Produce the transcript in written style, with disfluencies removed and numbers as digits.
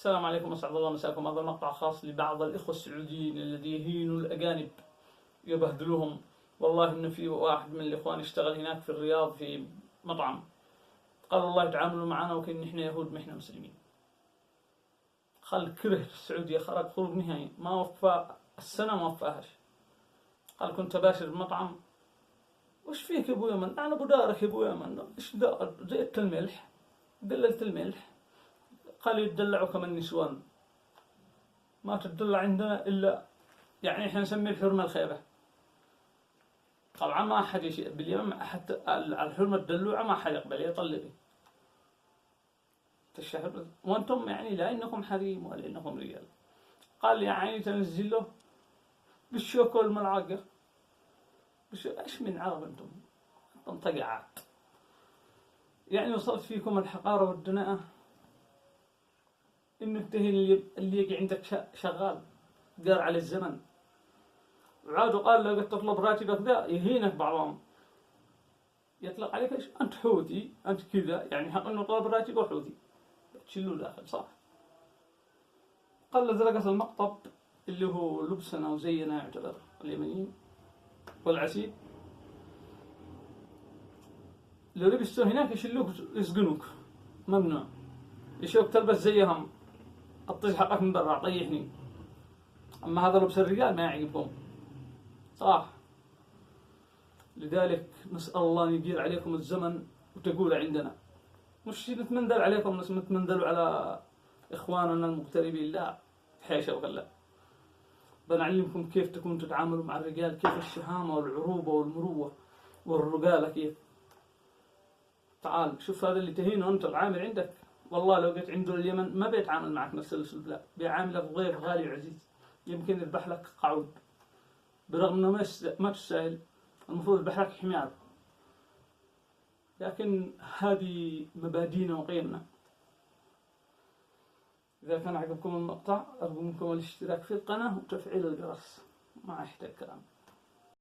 السلام عليكم، أسعد الله مساكم. هذا المقطع خاص لبعض الإخوة السعوديين الذين يهينوا الأجانب يبهدلوهم. والله إن في واحد من الإخوان يشتغل هناك في الرياض في مطعم، قال والله تعاملوا معنا وكأن نحن يهود ما إحنا مسلمين. قال كره السعودية، خرج خروج نهائي، ما وفى السنة ما وفاهاش. قال كنت باشر المطعم، وش فيك يا ابو يمن؟ انا ابو دارك يا ابو يمن، ايش دار؟ زيت الملح، قللت الملح. قال يتدلعوا كما النسوان، ما تدلع عندنا الا يعني احنا نسميه الحرمه الخيبه. طبعا ما احد يشيء باليمن، حتى الحرمه الدلوعه ما احد يقبل يطلقي تشهد، وانتم يعني لا انكم حريم ولا انكم رجال. قال يا عيني تنزل له بالشوكه والملعقه. ايش من عرب انتم طقعات؟ يعني وصلت فيكم الحقاره والدناءه انك تهين اللي يجي عندك شغال قار على الزمن. وعاد قال لو تطلب راتبك ذا يهينك بعضهم، يطلق عليك ايش؟ انت حوثي، انت كذا، يعني حق انه طلب راتبه حوثي تشيلوه داخل صح. قال زرقت المقطب اللي هو لبسنا وزينا يعتبر اليمنيين والعسيب، لو لبسته هناك يشلوك يسجنوك، ممنوع. يشوك تلبس زيهم، الطيش حقك من برا طيحني. اما هذا لبس الرجال ما يعجبهم صح. لذلك نسأل الله أن يدير عليكم الزمن وتقول عندنا، مش نتمندل عليكم بس نتمندلوا على إخواننا المغتربين، لا حيشة وغلا. بنعلمكم كيف تكونوا تتعاملوا مع الرجال، كيف الشهامة والعروبة والمروة والرجالة كيف. تعال شوف هذا اللي تهينه أنت العامل عندك، والله لو جيت عنده اليمن ما بيتعامل معك نفس الأسلوب، لا بيعاملك ضيف غالي وعزيز، يمكن يذبح لك قعود برغم أنه ما تستاهل، المفروض يذبح لك حمار. لكن هذه مبادئنا وقيمنا. إذا كان عجبكم المقطع أرجو منكم الاشتراك في القناة وتفعيل الجرس. ما يحتاج كلام.